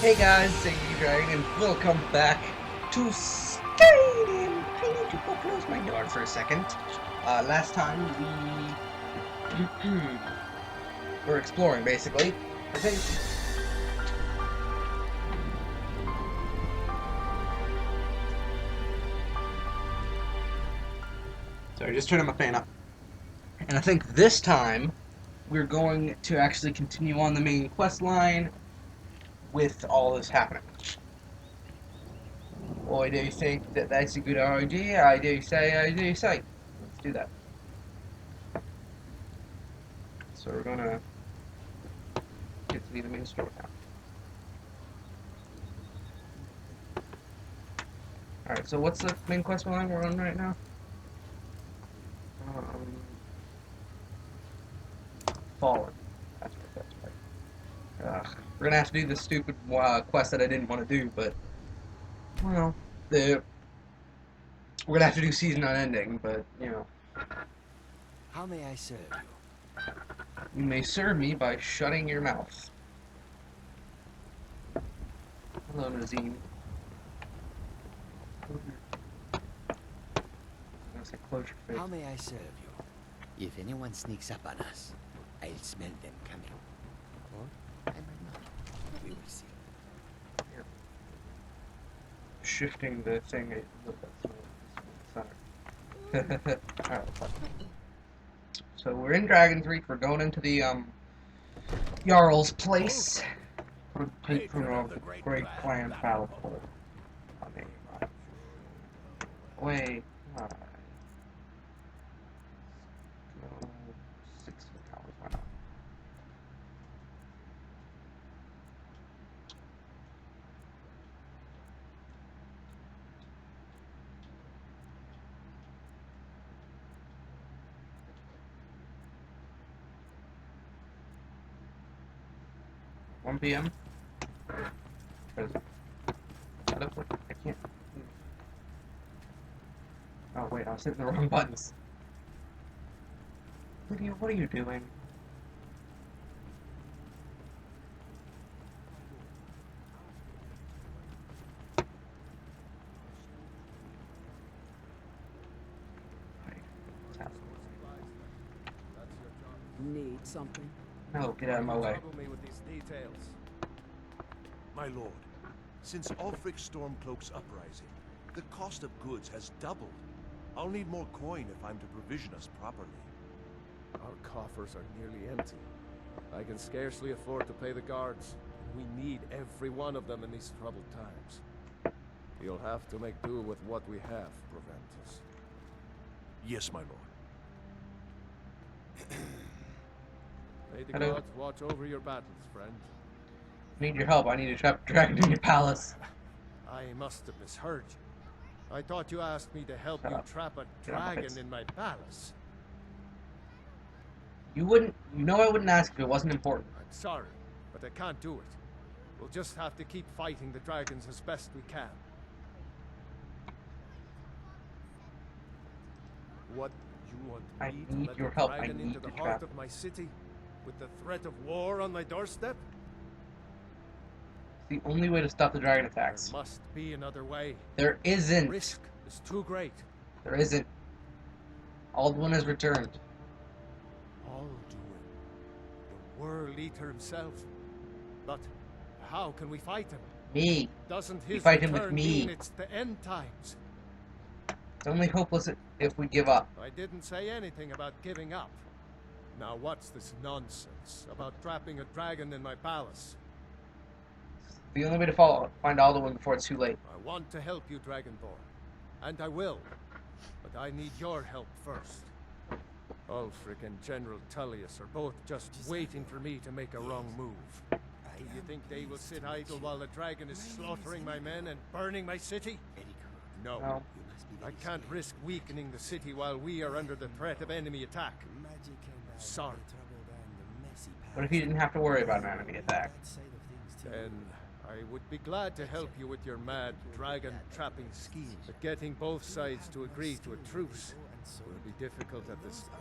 Hey guys, it's Ericky Dragon, and welcome back to Skyrim. I need to go close my door for a second. Last time we were exploring, basically. I think. Sorry, just turning my fan up. And I think this time we're going to actually continue on the main quest line with all this happening. Or do you think that that's a good idea? I do say. Let's do that. So we're gonna get to the main story now. Alright, so what's the main quest line we're on right now? Fallen. That's right. We're gonna have to do this stupid quest that I didn't want to do, but well, we're gonna have to do season unending, but you know. How may I serve you? You may serve me by shutting your mouth. Hello, Nazim. Close your face. How may I serve you? If anyone sneaks up on us, I'll smell them coming. Or I might not. We will see. Yeah. Shifting the thing. Alright, so we're in Dragon's Reach. We're going into the Jarl's place for the patron of the great clan Palatable. Wait. Alright. 6 hours, why not? One PM. I can't. Oh wait, I was hitting the wrong buttons. Lydia, what are you doing? Need something? No, get out of my way. Trouble me with these details. My lord, since Ulfric's Stormcloak's uprising, the cost of goods has doubled. I'll need more coin if I'm to provision us properly. Our coffers are nearly empty. I can scarcely afford to pay the guards. We need every one of them in these troubled times. You'll have to make do with what we have, Proventus. Yes, my lord. May the Hello. gods watch over your battles, friend. Need your help. I need to trap a dragon in your palace. I must have misheard you. I thought you asked me to help Shut you up. trap a Get out my face. dragon in my palace. You wouldn't. You know I wouldn't ask if it wasn't important. I'm sorry, but I can't do it. We'll just have to keep fighting the dragons as best we can. What, you want I me to need let your the help. I dragon need into to the trap heart it. of my city? With the threat of war on my doorstep? It's the only way to stop the dragon There attacks. must be another way. There isn't. Risk is too great. There isn't. Aldwin has returned. Alduin, the World Eater himself. But how can we fight him? Me. Doesn't You his fight him with return me. mean it's the end times? It's only hopeless if we give up. I didn't say anything about giving up. Now what's this nonsense about trapping a dragon in my palace? It's the only way to find Aldwin before it's too late. I want to help you, Dragonborn. And I will. But I need your help first. Ulfric and General Tullius are both just waiting for me to make a wrong move. Do you think they will sit idle while the dragon is slaughtering my men and burning my city? No. No. I can't risk weakening the city while we are under the threat of enemy attack. Sorry. What if you didn't have to worry about an enemy attack? Then I would be glad to help you with your mad dragon trapping scheme. But getting both sides to agree to a truce will be difficult at this time.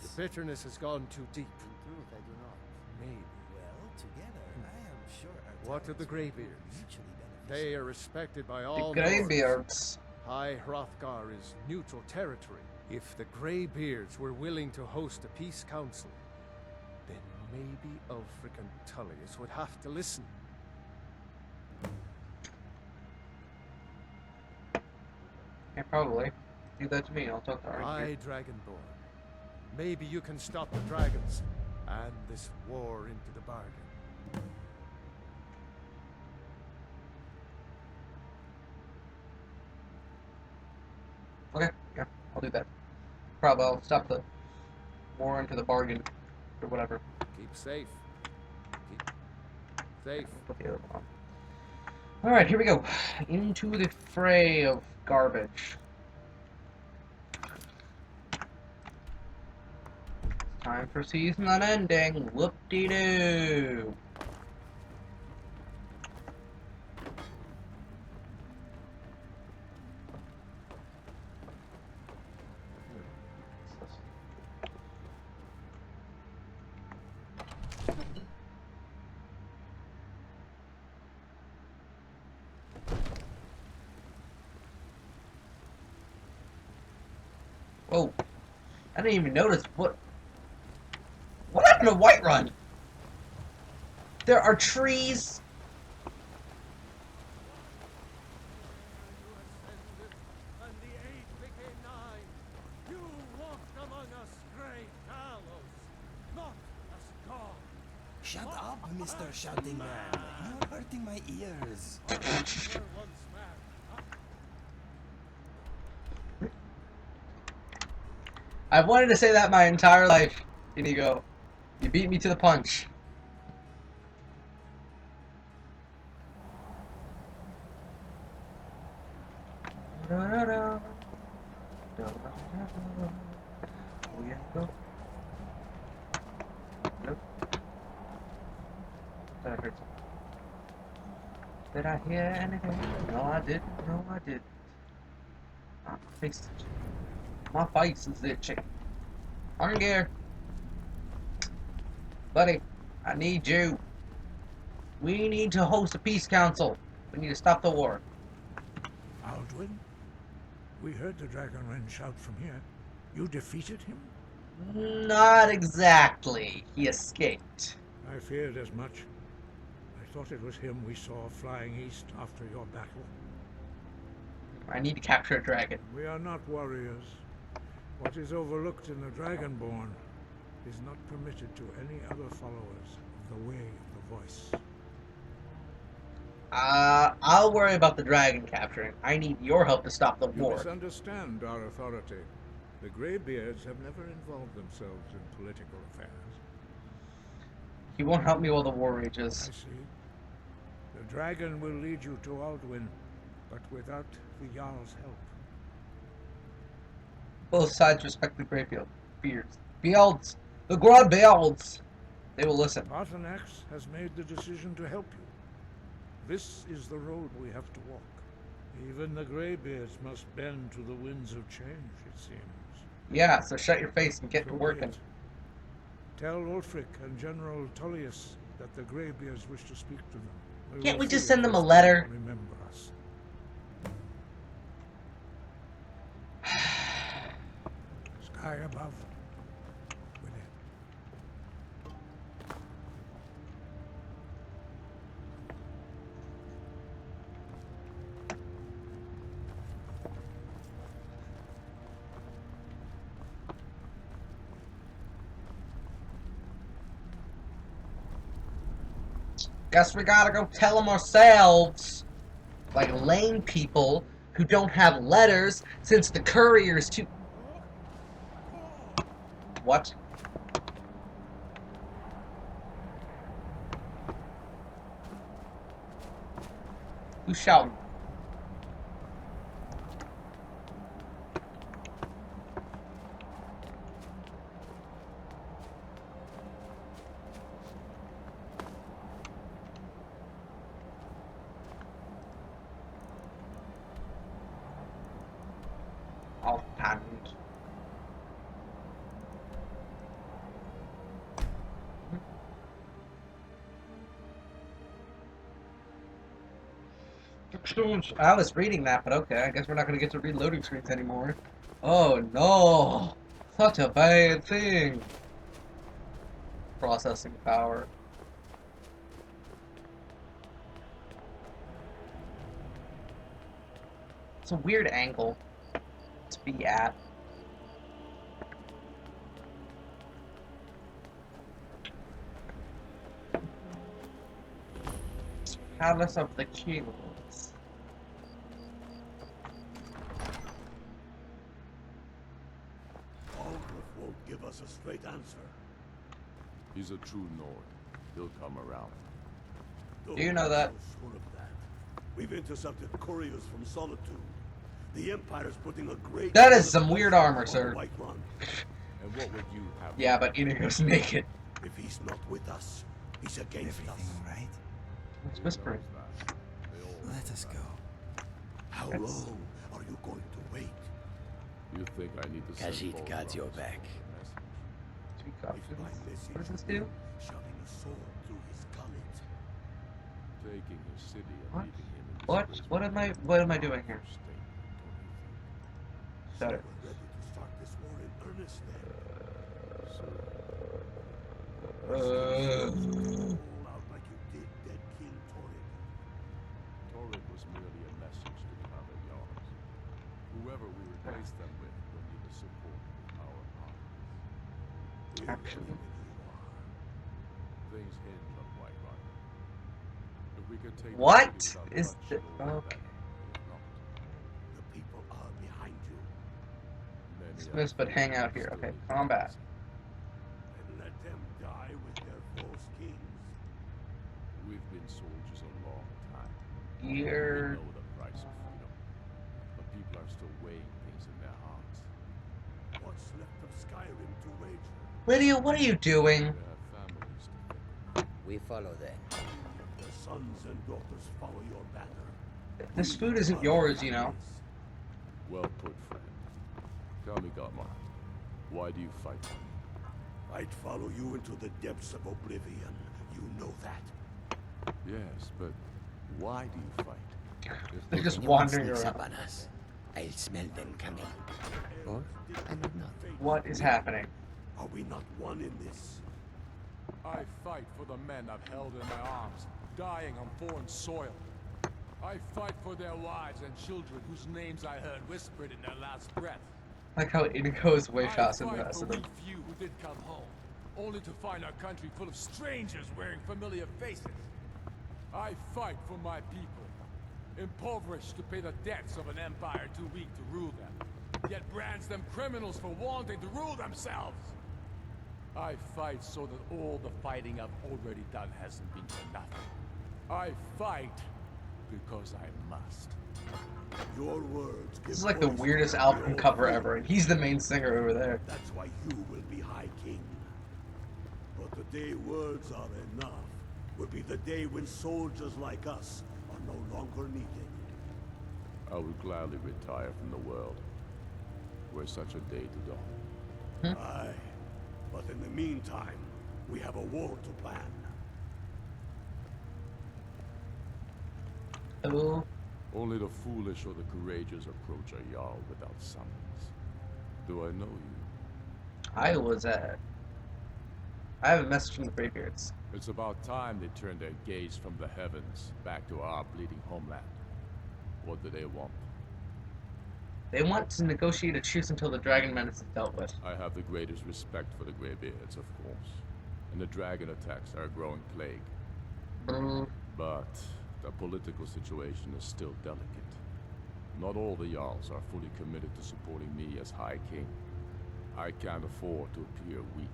The bitterness has gone too deep. Maybe. What of the Greybeards? They are respected by The all Nords. Greybeards. High Hrothgar is neutral territory. If the Greybeards were willing to host a peace council, then maybe Ulfric and Tullius would have to listen. Yeah, probably. Do that to me, I'll talk to Ericky. Aye, Dragonborn. Maybe you can stop the dragons and this war into the bargain. Okay, yeah, I'll do that. Probably I'll stop the war into the bargain, or whatever. Keep safe. Keep safe. Put the other one on. Alright, here we go. Into the fray of garbage. Time for season unending. Whoop-de-doo. Whoa. I didn't even notice what happened to Whiterun? There are trees. And the age became nigh. You walked among us, great gallows, not as God. Shut up, Mr. Shouting Man. You're hurting my ears. You were once man. I've wanted to say that my entire life, Inigo. You beat me to the punch. Oh, yeah, go. Nope. Thought I heard something. Did I hear anything? No, I didn't. No, I didn't. My face is itching. Hunger. Buddy, I need you. We need to host a peace council. We need to stop the war. Aldwin? We heard the Dragonren shout from here. You defeated him? Not exactly. He escaped. I feared as much. I thought it was him we saw flying east after your battle. I need to capture a dragon. We are not warriors. What is overlooked in the Dragonborn is not permitted to any other followers of the Way of the Voice. I'll worry about the dragon capturing. I need your help to stop the You war. misunderstand our authority. The Greybeards have never involved themselves in political affairs. He won't help me while the war I rages. see. The dragon will lead you to Aldwin, but without the Jarl's help. Both sides respect the Greybeards. Beards. The Greybeards. They will listen. Arthanax has made the decision to help you. This is the road we have to walk. Even the Greybeards must bend to the winds of change, it seems. Yeah, so shut your face and get to So working. be it. Tell Ulfric and General Tullius that the Greybeards wish to speak to them. Can't will we just see send if them a they letter? Remember us. Sky above. Within. Guess we gotta go tell them ourselves. Like lame people who don't have letters since the courier's too... What? Who's shouting? Oh, panic. I was reading that, but okay, I guess we're not gonna get to read loading screens anymore. Oh no! Such a bad thing! Processing power. It's a weird angle to be at. Palace of the Kings. Draugr won't give us a straight answer. He's a true Nord. He'll come around. Do you know that? So sure of that. We've intercepted couriers from Solitude. The Empire's putting a great... That is some weird armor, sir. White Run. And what would you have? Yeah, but Inigo's naked. If he's not with us, he's against Everything us. all right? It's whispering. Let us go. How long are you going to wait? You think I need to send Khajiit Volgar's got your back. message? Tweak If my options. message What does this is do? shoving a sword through his gullet. Taking his city and What? leaving him in What? disgrace What with am I doing here? statement, don't Shut So it. we're ready to start this war in earnest then. Roll out like you did dead King Torrid. Torrid was merely a message to the other Jarls. Whoever we replace them with will need the support of our armies. We're Actually. ready when you are. Things hinge on White Run. If we could take the What city without is bloodshed, the- all okay. better. If not, The people are behind you. many Dismiss, are but hang still out here. Okay, in combat. prison. And let them die with their false kings. We've been soldiers a long time. You're... We know the price of freedom. But people are still weighing things in their hearts. What's left of Skyrim to wager? Lydia, what are you doing? They have families to think of. We follow them. Their sons and daughters follow your banner. This food isn't yours, you know. Well put, friend. Tell me, Godmar, why do you fight for me? I'd follow you into the depths of oblivion. You know that. Yes, but why do you fight? If They're the- just Anyone wandering sneaks around. up on us, I'll smell them coming. Or I might not. What is happening? Are we not one in this? I fight for the men I've held in my arms, dying on foreign soil. I fight for their wives and children whose names I heard whispered in their last breath. Like how Inigo is way I faster than the fight rest for of them. we few who did come home, only to find our country full of strangers wearing familiar faces. I fight for my people, impoverished to pay the debts of an empire too weak to rule them, yet brands them criminals for wanting to rule themselves. I fight so that all the fighting I've already done hasn't been for nothing. I fight because I must. Your words give This is like the voice to weirdest your album own cover people. ever, and he's the main singer over there. That's why you will be High King. But the day words are enough will be the day when soldiers like us are no longer needed. I would gladly retire from the world. Were such a day to dawn. Aye. But in the meantime, we have a war to plan. Oh, Only the foolish or the courageous approach a Jarl without summons. Do I know you? I have a message from the Greybeards. It's about time they turned their gaze from the heavens back to our bleeding homeland. What do they want? They want to negotiate a truce until the dragon menace is dealt with. I have the greatest respect for the Greybeards, of course. And the dragon attacks are a growing plague. Mm, But the political situation is still delicate. Not all the Jarls are fully committed to supporting me as High King. I can't afford to appear weak.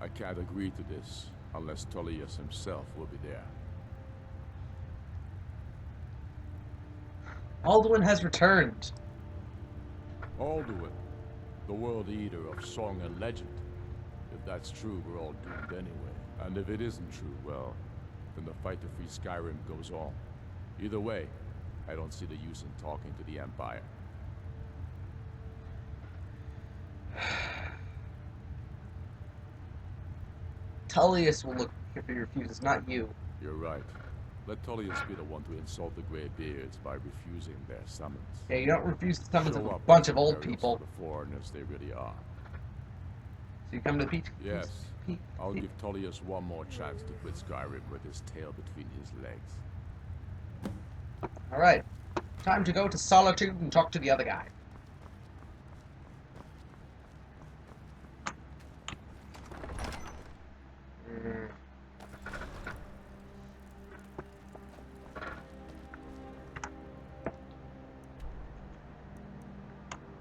I can't agree to this unless Tullius himself will be there. Alduin has returned. Alduin, the world eater of song and legend. If that's true, we're all doomed anyway. And if it isn't true, well, then the fight to free Skyrim goes on. Either way, I don't see the use in talking to the Empire. Tullius will look if he refuses, not you. You're right. Let Tullius be the one to insult the Greybeards by refusing their summons. Yeah, you don't refuse the summons of Show a up bunch as of old burials people. for the foreigners they really are. So you come to the peach. Yes, I'll give Tullius one more chance to quit Skyrim with his tail between his legs. All right, time to go to Solitude and talk to the other guy.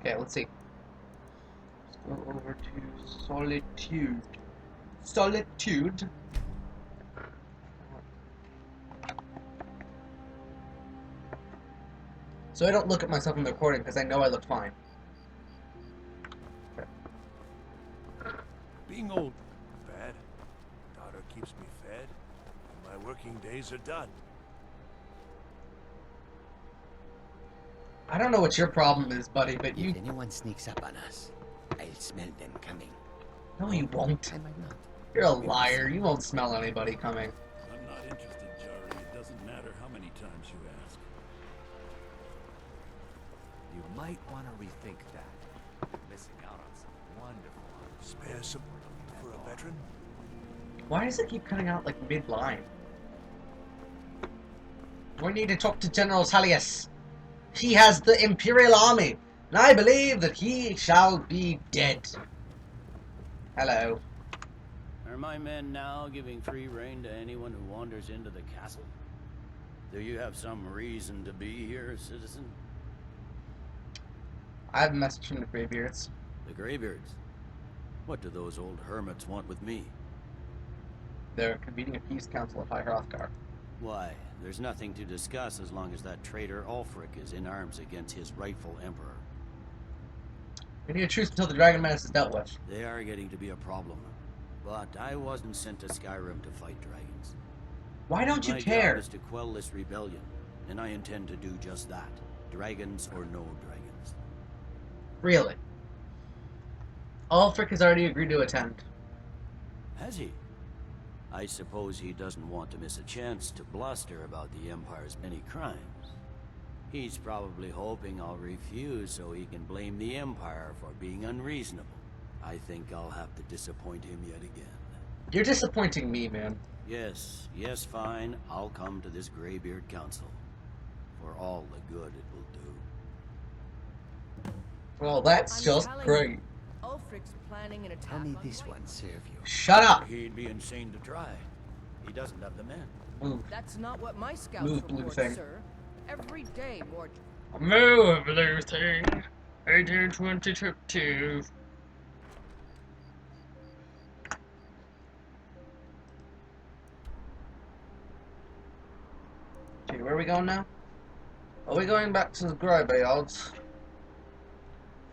Okay, let's see. Let's go over to Solitude. Solitude. So I don't look at myself in the recording because I know I look fine. Okay. Being old, bad. Daughter keeps me fed, and my working days are done. I don't know what your problem is, buddy, but you... If anyone sneaks up on us, I'll smell them coming. No, you won't. I might not. You're a liar. You won't smell anybody coming. I'm not interested, Jari. It doesn't matter how many times you ask. You might want to rethink that. You're missing out on some wonderful Spare some for a veteran? Why does it keep cutting out, like, mid-line? We need to talk to General Tullius. He has the Imperial Army, and I believe that he shall be dead. Hello. Are my men now giving free rein to anyone who wanders into the castle? Do you have some reason to be here, citizen? I have a message from the Greybeards. The Greybeards? What do those old hermits want with me? They're convening a peace council at High Hrothgar. Why, there's nothing to discuss as long as that traitor Ulfric is in arms against his rightful emperor. We need a truce until the Dragon Menace is dealt with. They are getting to be a problem. But I wasn't sent to Skyrim to fight dragons. Why don't you My care? job is to quell this rebellion, and I intend to do just that. Dragons or no dragons. Really? Ulfric has already agreed to attend. Has he? I suppose he doesn't want to miss a chance to bluster about the Empire's many crimes. He's probably hoping I'll refuse so he can blame the Empire for being unreasonable. I think I'll have to disappoint him yet again. You're disappointing me, man. Yes, fine. I'll come to this Greybeard Council. For all the good it will do. Well, that's just great. Ulfric's planning an attack. How may on this White. one serve you? Shut up! He'd be insane to try. He doesn't have the men. Move. That's not what my scouts Move, blue report, thing. sir. Every day, more. Move, blue thing. 1822. Okay, where are we going now? Are we going back to the Greybeards?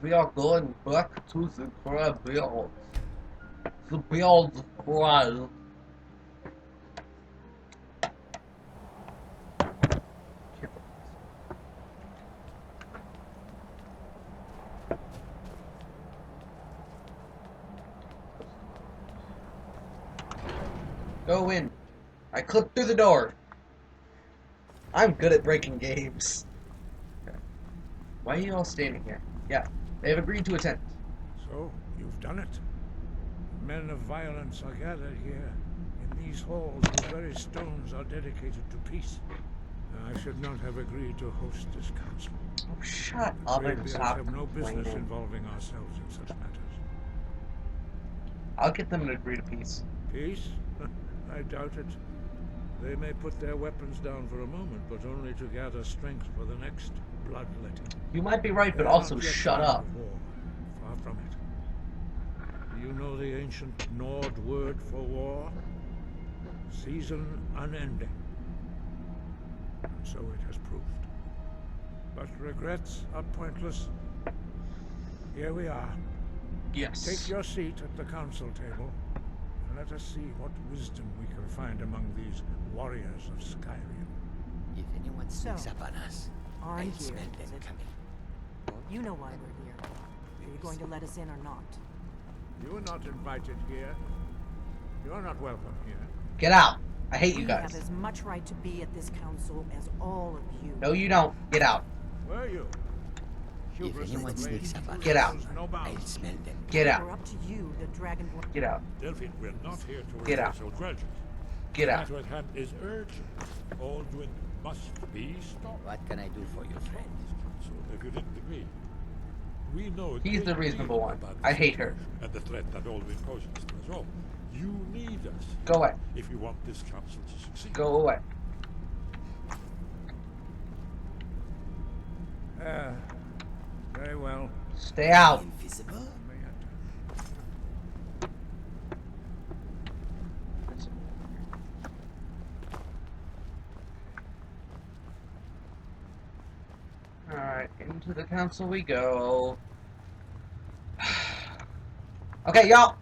We are going back to the Greybeards. The Beards of Grey. Go in. I clipped through the door. I'm good at breaking games. Okay. Why are you all standing here? Yeah, they have agreed to attend. So, you've done it. Men of violence are gathered here. In these halls, the very stones are dedicated to peace. I should not have agreed to host this council. Oh, shut up and Greybeards stop have no business complaining. involving ourselves in such matters. I'll get them to agree to peace. Peace? I doubt it. They may put their weapons down for a moment, but only to gather strength for the next bloodletting. You might be right, but They are also not yet shut tired up. of war. Far from it. Do you know the ancient Nord word for war? Season unending. And so it has proved. But regrets are pointless. Here we are. Yes. Take your seat at the council table, and let us see what wisdom we can find among these warriors of Skyrim. If anyone sneaks So, up on us, are I'll you smell here, them is it? coming. You know why we're here. Are you going to let us in or not? You are not invited here. You are not welcome here. Get out. I hate you We guys. have as much right to be at this council as all of you. No, you don't. Get out. Where are you? If anyone sneaks up on Get us, out. I'll smell them. Get We're out. up to you, the Dragonborn. Get out. Delphine, we're not here to Get out. replace old grudges. Get The out. matter at hand is urgent. All doing must be stopped. What can I do for you, friend? So if you didn't agree, we know a He's great the reasonable deal one. about I the hate her. situation and the threat that Alwyn poses to us all. You need us Go away. if you want this council to succeed. Go away. Very well. Stay out. Invisible? Alright, into the council we go. Okay, y'all.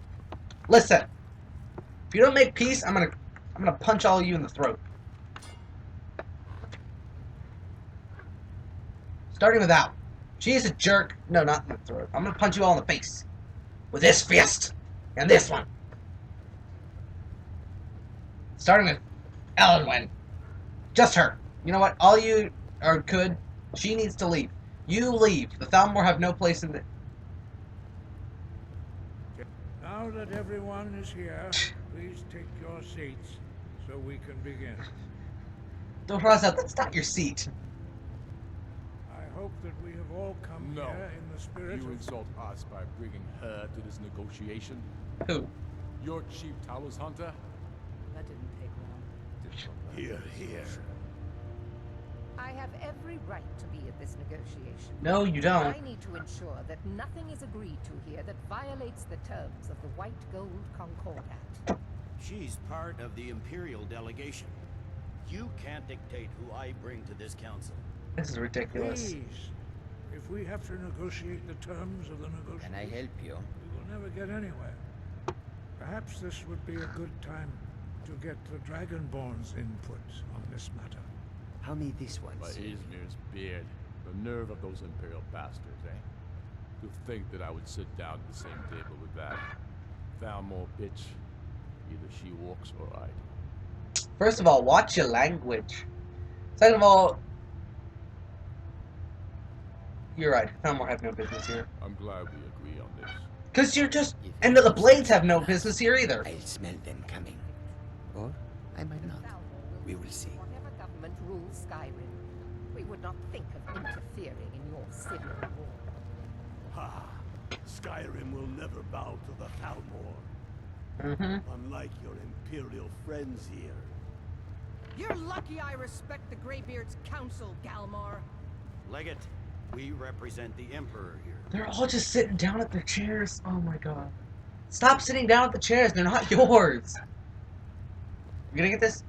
Listen. If you don't make peace, I'm gonna punch all of you in the throat. Starting with that one. She's a jerk. No, not in the throat. I'm gonna punch you all in the face. With this fist. And this one. Starting with Ellenwen. Just her. You know what? All you are good. She needs to leave. You leave. The Thalmor have no place in the... Now that everyone is here, please take your seats so we can begin. Doraza, that's not your seat. I hope that we have all come No. here in the spirit You of... insult us by bringing her to this negotiation? Who? Your chief Talos hunter? That didn't take long. Here, here. I have every right to be at this negotiation. No, you don't. I need to ensure that nothing is agreed to here that violates the terms of the White Gold Concordat. She's part of the Imperial delegation. You can't dictate who I bring to this council. This is ridiculous. Please, if we have to negotiate the terms of the negotiation, Can I help you? we will never get anywhere. Perhaps this would be a good time to get the Dragonborn's input on this matter. How may this one By serve? Izmir's beard. The nerve of those Imperial bastards, eh? To think that I would sit down at the same table with that Thalmor bitch. Either she walks or I do. First of all, watch your language. Second of all, you're right. Thalmor have no business here. I'm glad we agree on this. Because you're just... And the Blades have no business here either. I'll smell them coming. Or I might not. We will see. Whatever government rules Skyrim, we would not think of interfering in your civil war. Ha! Skyrim will never bow to the Thalmor. Unlike your Imperial friends here. You're lucky I respect the Greybeard's counsel, Galmar. Legate, we represent the Emperor here. They're all just sitting down at their chairs. Oh my god. Stop sitting down at the chairs. They're not yours. You gonna get this?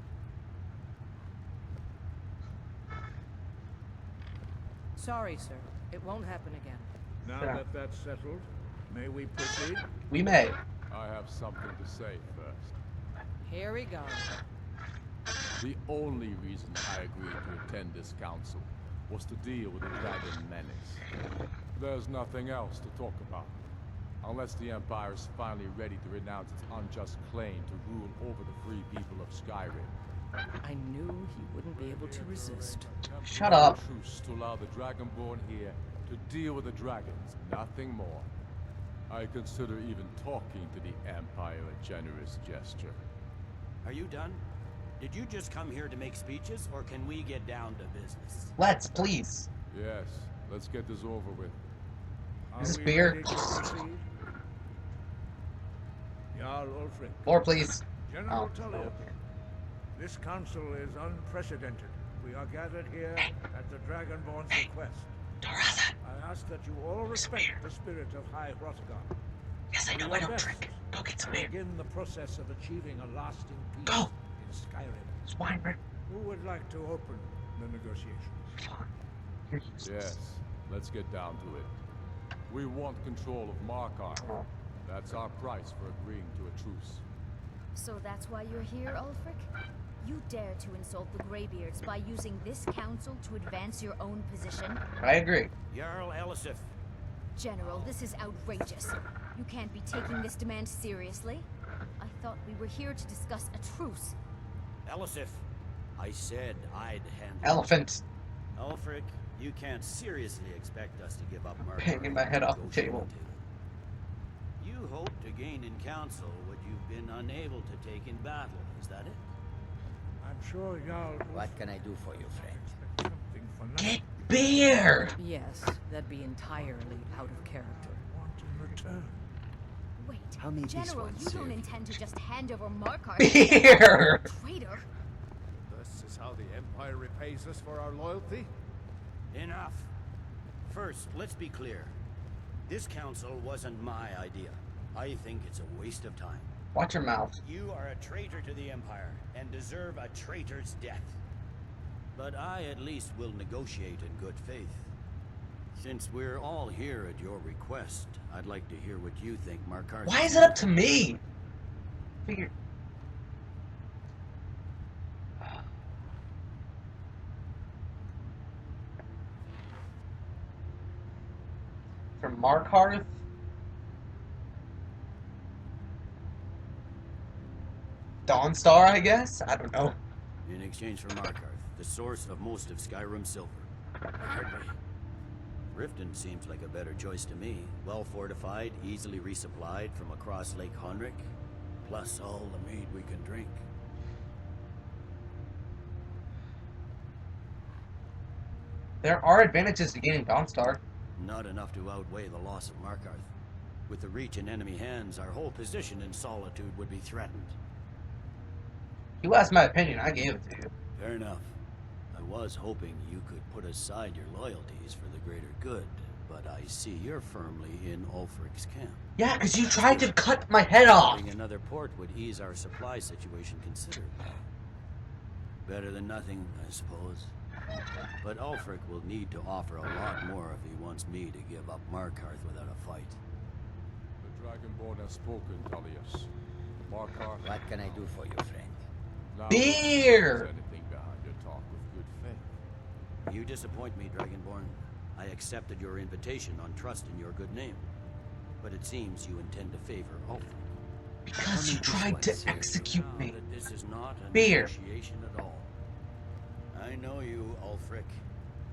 Sorry, sir. It won't happen again. Now Yeah. that that's settled, may we proceed? We may. I have something to say first. Here we go. The only reason I agreed to attend this council was to deal with the Dragon Menace. There's nothing else to talk about. Unless the Empire is finally ready to renounce its unjust claim to rule over the free people of Skyrim. I knew he wouldn't be able to resist. Shut up. Truce to allow the Dragonborn here to deal with the dragons, nothing more. I consider even talking to the Empire a generous gesture. Are you done? Did you just come here to make speeches, or can we get down to business? Let's, please. Yes, let's get this over with. Is this Are we beer? ready to proceed? Jarl Ulfric. More, please. General Oh, Tullius, okay. this council is unprecedented. We are gathered here at the Dragonborn's request. Doraza. I ask that you all respect the spirit of High Hrothgar. Yes, I know Do I your don't best drink. Go get some to beer. begin the process of achieving a lasting peace Go. in Skyrim. Swine. Who would like to open the negotiations? Fine. You're useless. Yes, let's get down to it. We want control of Markarth. Oh. That's our price for agreeing to a truce. So that's why you're here, Ulfric? You dare to insult the Greybeards by using this council to advance your own position? I agree. Jarl Elisif. General, this is outrageous. You can't be taking this demand seriously. I thought we were here to discuss a truce. Elisif, I said I'd handle Elephant. Ulfric, you can't seriously expect us to give up Banging my head off the table. You hope to gain in council what you've been unable to take in battle, is that it? I'm sure Jarl. What can I do for you, friend? Something for nothing. Get beer! Yes, that'd be entirely out of character. Want in return. Wait, How may this General, one you don't serve you? intend to just hand over Markarth? Beer! Traitor! This is how the Empire repays us for our loyalty? Enough. First, let's be clear. This council wasn't my idea. I think it's a waste of time. Watch your mouth. You are a traitor to the Empire and deserve a traitor's death. But I at least will negotiate in good faith. Since we're all here at your request, I'd like to hear what you think Markarth. Why is it up to me? Figure. From Markarth? Dawnstar, I guess? I don't know. In exchange for Markarth, the source of most of Skyrim silver. Hardly. Riften seems like a better choice to me. Well fortified, easily resupplied from across Lake Honric, plus all the mead we can drink. There are advantages to getting Dawnstar. Not enough to outweigh the loss of Markarth. With the Reach in enemy hands, our whole position in Solitude would be threatened. You asked my opinion, I gave it to you. Fair enough. I was hoping you could put aside your loyalties for the greater good, but I see you're firmly in Ulfric's camp. Yeah, because you tried to cut my head off. Having another port would ease our supply situation considerably. Better than nothing, I suppose. But Ulfric will need to offer a lot more if he wants me to give up Markarth without a fight. The Dragonborn has spoken, Tullius. Markarth. What can I do for you, friend? Now, Beer! is anything behind your talk with good faith? You disappoint me, Dragonborn. I accepted your invitation on trust in your good name. But it seems you intend to favor Ulfric. Because you tried to execute me. That this is not a Beer. negotiation at all. I know you, Ulfric.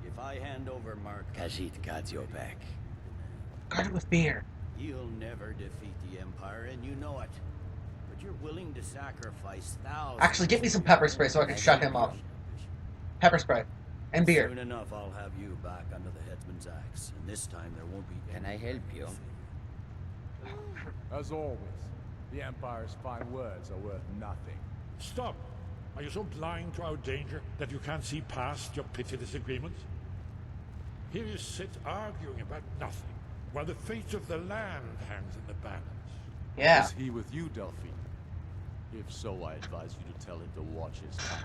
If I hand over Khajiit got your back. Guard it with beer. You'll never defeat the Empire, and you know it. But you're willing to sacrifice thousands. Actually, get me some pepper spray so I can shut him up. Pepper spray. And beer. Soon enough, I'll have you back under the headsman's axe, and this time there won't be. Can I help you? As always, the Empire's fine words are worth nothing. Stop! Are you so blind to our danger that you can't see past your petty disagreements? Here you sit arguing about nothing, while the fate of the land hangs in the balance. Yeah. Is he with you, Delphine? If so, I advise you to tell him to watch his tongue.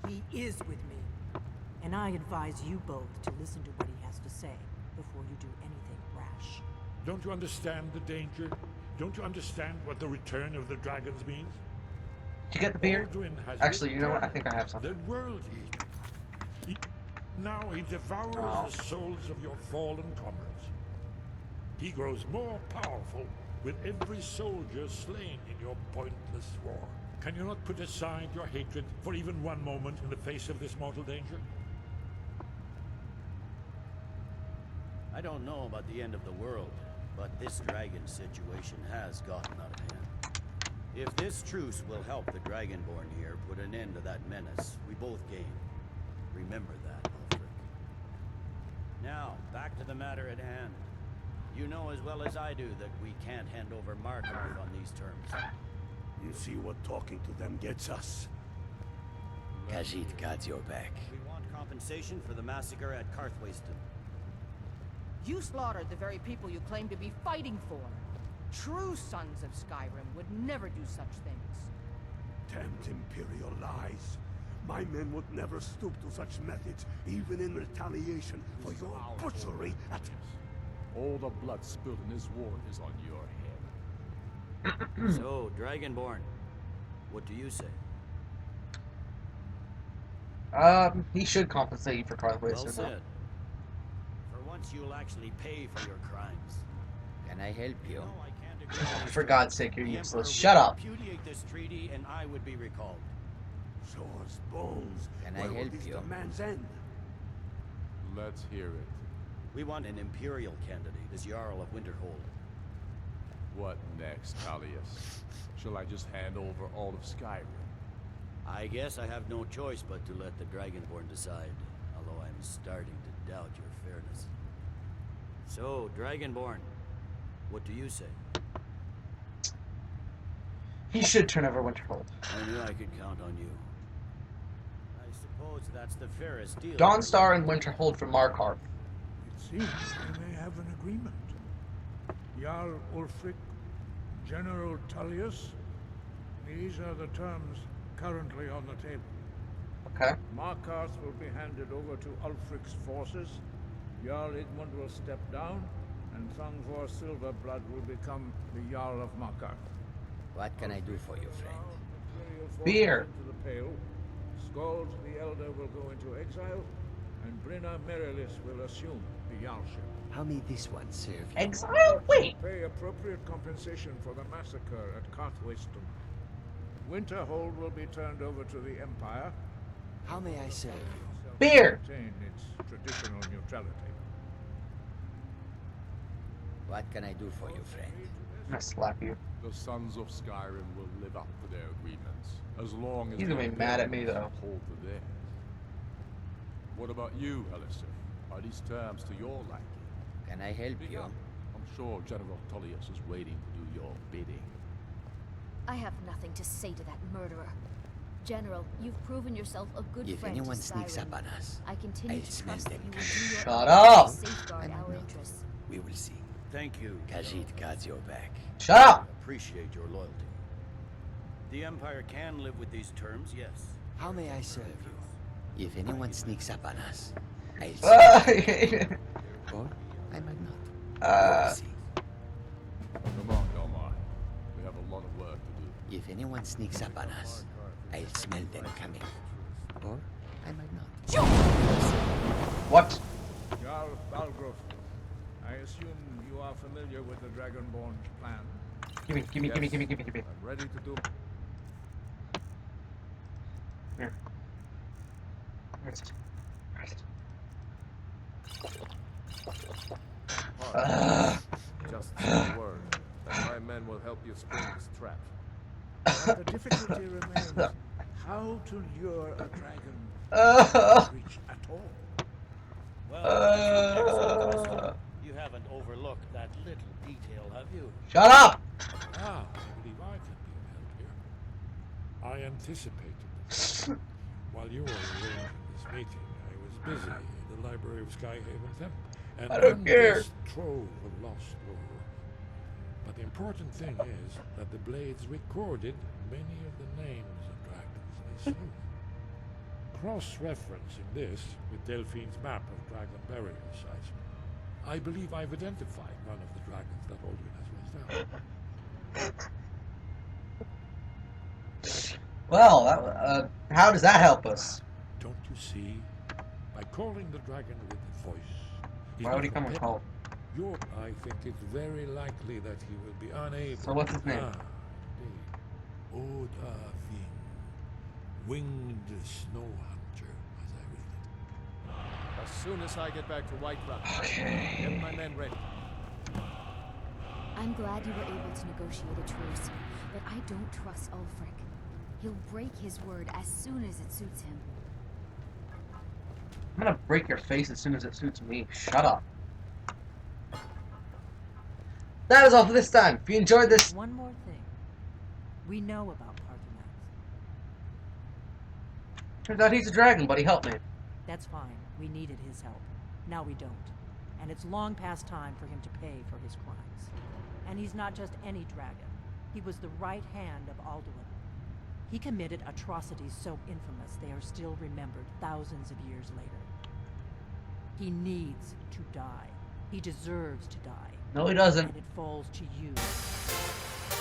He is with me. And I advise you both to listen to what he has to say before you do anything rash. Don't you understand the danger? Don't you understand what the return of the dragons means? Did you get the beer? Alduin has Actually, you know what? I think I have some. the world now he devours the souls of your fallen comrades. He grows more powerful with every soldier slain in your pointless war. Can you not put aside your hatred for even one moment in the face of this mortal danger? I don't know about the end of the world, but this dragon situation has gotten out of hand. If this truce will help the Dragonborn here put an end to that menace, we both gain. Remember that, Ulfric. Now, back to the matter at hand. You know as well as I do that we can't hand over Markarth on these terms. You see what talking to them gets us. Khajiit got your back. We want compensation for the massacre at Karthwasten. You slaughtered the very people you claim to be fighting for. True sons of Skyrim would never do such things. Damned Imperial lies. My men would never stoop to such methods, even in retaliation for your butchery at... All the blood spilled in this war is on your head. So, Dragonborn, what do you say? He should compensate you for Well Karthwasten. said. For once you'll actually pay for your crimes. Can I help you? No, I can't agree. For God's sake, you're The useless. Emperor Shut would up. repudiate this treaty and I would be recalled. Swords, bones. Can I Where will help this you? demand's end? Let's hear it. We want an Imperial candidate as Jarl of Winterhold. What next, Tullius? Shall I just hand over all of Skyrim? I guess I have no choice but to let the Dragonborn decide, although I'm starting to doubt your fairness. So, Dragonborn, what do you say? He should turn over Winterhold. I knew I could count on you. I suppose that's the fairest deal. Dawnstar and Winterhold from Markarth. It seems we may have an agreement. Jarl Ulfric, General Tullius, these are the terms currently on the table. Okay. Markarth will be handed over to Ulfric's forces, Jarl Igmund will step down, and Thongvor Silverblood will become the Jarl of Markarth. What can I do for you, friend? Beer. Into the pale. Skald the Elder will go into exile, and Brynna Merilis will assume the Jarlship. How may this one serve you? Exile? Wait! Pay appropriate compensation for the massacre at Carthwayston. Winterhold will be turned over to the Empire. How may I serve you? Beer! Retain its traditional neutrality. What can I do for you, friend? I'm gonna slap you. The Sons of Skyrim will live up to their agreements, as long as He's gonna the be mad at me, Imperials though. hold to theirs. What about you, Alistair? Are these terms to your liking? Can I help you? I'm sure General Tullius is waiting to do your bidding. I have nothing to say to that murderer. General, you've proven yourself a good If friend anyone to sneaks Skyrim. up on us, I continue I'll to smell trust that them you will coming. do your Shut utmost up! to safeguard I'm our not. interests. We will see. Thank you. Khajiit guards your back. Shut up! Appreciate your loyalty. The Empire can live with these terms, yes. How may I serve you? If anyone sneaks up on us, I'll see. Or I might not. We will see. Come on, Delmar. We have a lot of work to do. If anyone sneaks up on us, I'll smell them coming. Or I might not. What? Jarl Balgrove, I assume you are familiar with the Dragonborn's plan. Gimme, gimme, gimme, gimme, gimme, gimme. I'm ready to do. Here. Where's it? Where's it? Just say a word, and my men will help you spring this trap. But the difficulty remains how to lure a dragon to reach at all. Well, you haven't overlooked that little detail, have you? Shut up! Ah, I believe I can be of help here. I anticipated this. While you were arranging this meeting, I was busy in the library of Skyhaven Temple. And I don't care. this trove of lost lore. But the important thing is that the blades recorded many of the names of dragons they slew. Cross-referencing this with Delphine's map of dragon burial sites, I believe I've identified one of the dragons that Aldrin has raised down. Well, how does that help us? Don't you see? By calling the dragon with a voice. Why would he come and call? I think it's very likely that he will be unable. So what's his name? Indeed. Odahvin, winged snow hunter, as I read it. As soon as I get back to Whiterun, get my men ready. I'm glad you were able to negotiate a truce, but I don't trust Ulfric. He'll break his word as soon as it suits him. I'm gonna break your face as soon as it suits me. Shut up. That is all for this time. If you enjoyed this... One more thing. We know about Parthenos. Turns out he's a dragon, but he helped me. That's fine. We needed his help. Now we don't. And it's long past time for him to pay for his crimes. And he's not just any dragon. He was the right hand of Alduin. He committed atrocities so infamous they are still remembered thousands of years later. He needs to die. He deserves to die. No, he doesn't. And it falls to you.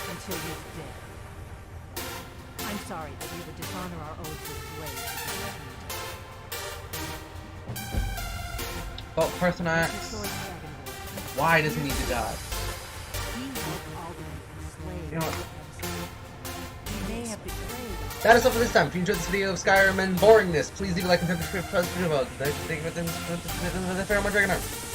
Until he's dead. I'm sorry that we would dishonor our oath with blades. But person asks, why does he need to die? He helped Alduin enslave You know what? He may have betrayed That is all for this time. If you enjoyed this video of Skyrim and boringness, please leave a like and subscribe. Thank you for the Dragon Arm.